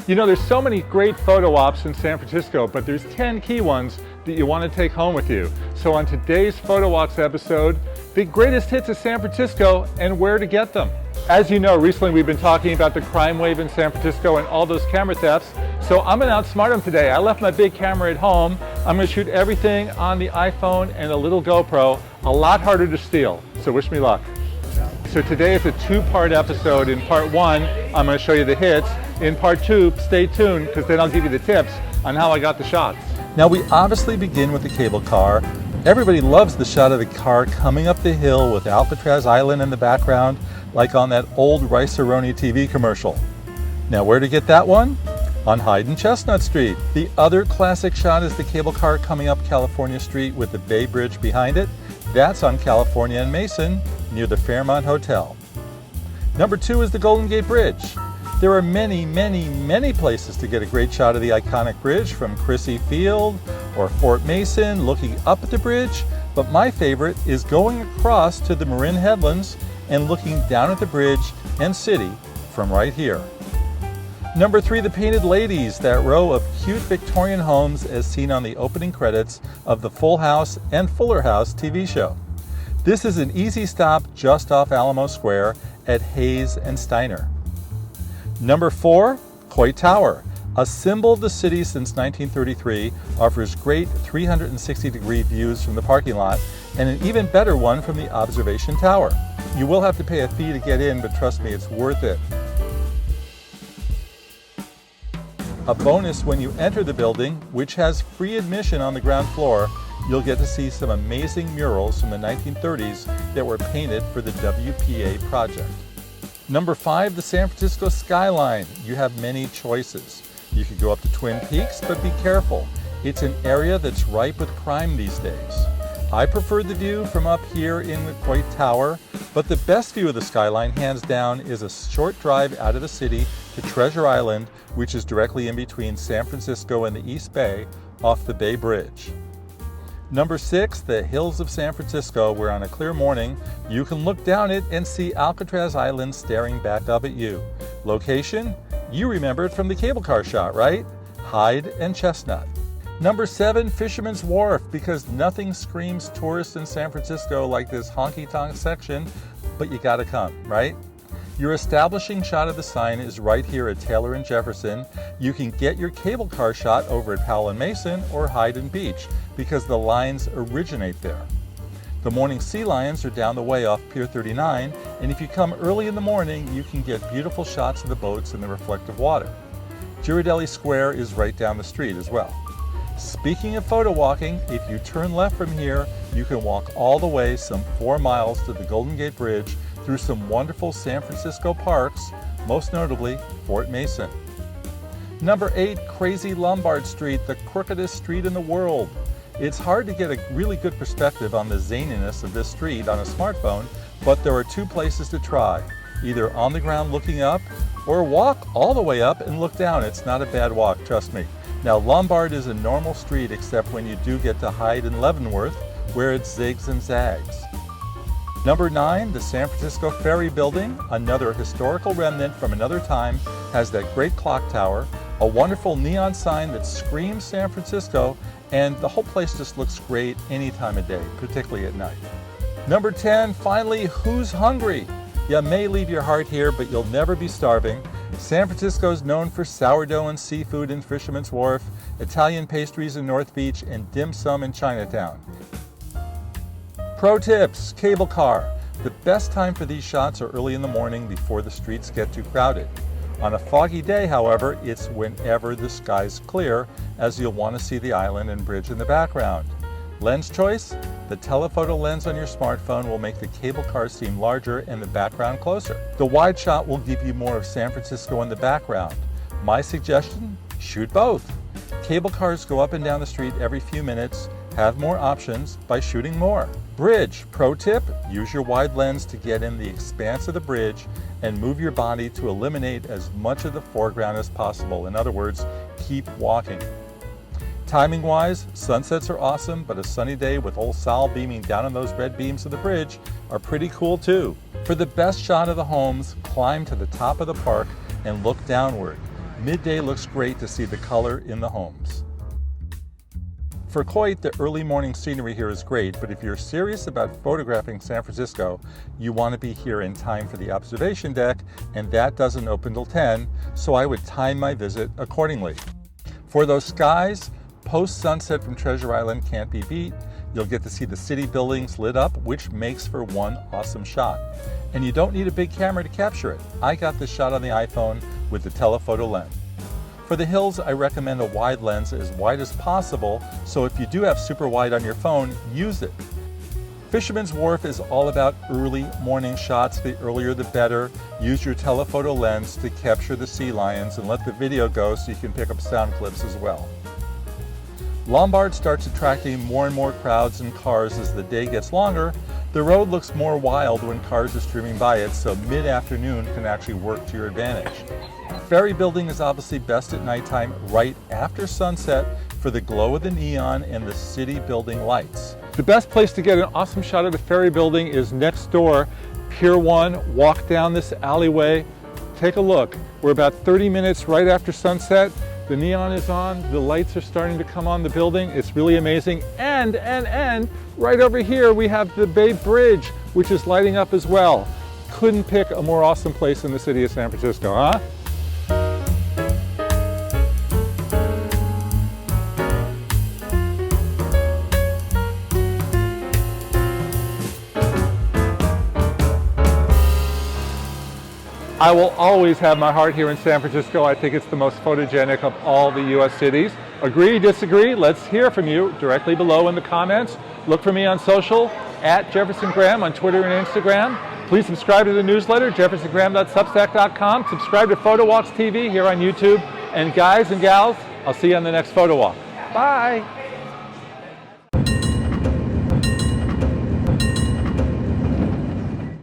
You know, there's so many great photo ops in San Francisco, but there's 10 key ones that you want to take home with you. So on today's Photo Walks episode, the greatest hits of San Francisco and where to get them. As you know, recently we've been talking about the crime wave in San Francisco and all those camera thefts. So I'm going to outsmart them today. I left my big camera at home. I'm going to shoot everything on the iPhone and a little GoPro. A lot harder to steal. So wish me luck. So today is a two-part episode. In part one, I'm going to show you the hits. In part two, stay tuned, because then I'll give you the tips on how I got the shots. Now we obviously begin with the cable car. Everybody loves the shot of the car coming up the hill with Alcatraz Island in the background, like on that old Rice-A-Roni TV commercial. Now where to get that one? On Hyde and Chestnut Street. The other classic shot is the cable car coming up California Street with the Bay Bridge behind it. That's on California and Mason, near the Fairmont Hotel. Number two is the Golden Gate Bridge. There are many places to get a great shot of the iconic bridge, from Crissy Field or Fort Mason, looking up at the bridge, but my favorite is going across to the Marin Headlands and looking down at the bridge and city from right here. Number three, the Painted Ladies, that row of cute Victorian homes as seen on the opening credits of the Full House and Fuller House TV show. This is an easy stop just off Alamo Square at Hayes and Steiner. Number four, Coit Tower, a symbol of the city since 1933, offers great 360-degree views from the parking lot and an even better one from the observation tower. You will have to pay a fee to get in, but trust me, it's worth it. A bonus, when you enter the building, which has free admission on the ground floor, you'll get to see some amazing murals from the 1930s that were painted for the WPA project. Number five, the San Francisco Skyline. You have many choices. You could go up to Twin Peaks, but be careful. It's an area that's ripe with crime these days. I prefer the view from up here in the Coit Tower, but the best view of the skyline, hands down, is a short drive out of the city to Treasure Island, which is directly in between San Francisco and the East Bay off the Bay Bridge. Number six, the hills of San Francisco, where on a clear morning you can look down it and see Alcatraz Island staring back up at you. Location? You remember it from the cable car shot, right? Hyde and Chestnut. Number seven, Fisherman's Wharf, because nothing screams tourist in San Francisco like this honky-tonk section, but you gotta come, right? Your establishing shot of the sign is right here at Taylor and Jefferson. You can get your cable car shot over at Powell and Mason or Hyde and Beach, because the lines originate there. The morning sea lions are down the way off Pier 39, and if you come early in the morning, you can get beautiful shots of the boats in the reflective water. Ghirardelli Square is right down the street as well. Speaking of photo walking, if you turn left from here, you can walk all the way some 4 miles to the Golden Gate Bridge through some wonderful San Francisco parks, most notably Fort Mason. Number eight, crazy Lombard Street, the crookedest street in the world. It's hard to get a really good perspective on the zaniness of this street on a smartphone, but there are two places to try, either on the ground looking up or walk all the way up and look down. It's not a bad walk, trust me. Now, Lombard is a normal street except when you do get to Hyde and Leavenworth, where it zigs and zags. Number nine, the San Francisco Ferry Building, another historical remnant from another time, has that great clock tower, a wonderful neon sign that screams San Francisco, and the whole place just looks great any time of day, particularly at night. Number 10, finally, who's hungry? You may leave your heart here, but you'll never be starving. San Francisco is known for sourdough and seafood in Fisherman's Wharf, Italian pastries in North Beach, and dim sum in Chinatown. Pro tips, cable car. The best time for these shots are early in the morning before the streets get too crowded. On a foggy day, however, it's whenever the sky's clear, as you'll want to see the island and bridge in the background. Lens choice? The telephoto lens on your smartphone will make the cable car seem larger and the background closer. The wide shot will give you more of San Francisco in the background. My suggestion? Shoot both. Cable cars go up and down the street every few minutes. Have more options by shooting more. Bridge. Pro tip, use your wide lens to get in the expanse of the bridge and move your body to eliminate as much of the foreground as possible. In other words, keep walking. Timing wise, sunsets are awesome, but a sunny day with old Sal beaming down on those red beams of the bridge are pretty cool too. For the best shot of the homes, climb to the top of the park and look downward. Midday looks great to see the color in the homes. For Coit, the early morning scenery here is great, but if you're serious about photographing San Francisco, you want to be here in time for the observation deck, and that doesn't open till 10, so I would time my visit accordingly. For those skies, post-sunset from Treasure Island can't be beat. You'll get to see the city buildings lit up, which makes for one awesome shot. And you don't need a big camera to capture it. I got this shot on the iPhone with the telephoto lens. For the hills, I recommend a wide lens as wide as possible, so if you do have super wide on your phone, use it. Fisherman's Wharf is all about early morning shots. The earlier the better. Use your telephoto lens to capture the sea lions and let the video go so you can pick up sound clips as well. Lombard starts attracting more and more crowds and cars as the day gets longer. The road looks more wild when cars are streaming by it, so mid-afternoon can actually work to your advantage. Ferry Building is obviously best at nighttime right after sunset for the glow of the neon and the city building lights. The best place to get an awesome shot of the Ferry Building is next door, Pier 1. Walk down this alleyway, take a look. We're about 30 minutes right after sunset. The neon is on, the lights are starting to come on the building. It's really amazing. And right over here we have the Bay Bridge, which is lighting up as well. Couldn't pick a more awesome place in the city of San Francisco, huh? I will always have my heart here in San Francisco. I think it's the most photogenic of all the U.S. cities. Agree, disagree? Let's hear from you directly below in the comments. Look for me on social, at Jefferson Graham on Twitter and Instagram. Please subscribe to the newsletter, jeffersongraham.substack.com. Subscribe to PhotowalksTV here on YouTube. And guys and gals, I'll see you on the next Photo Walk. Bye.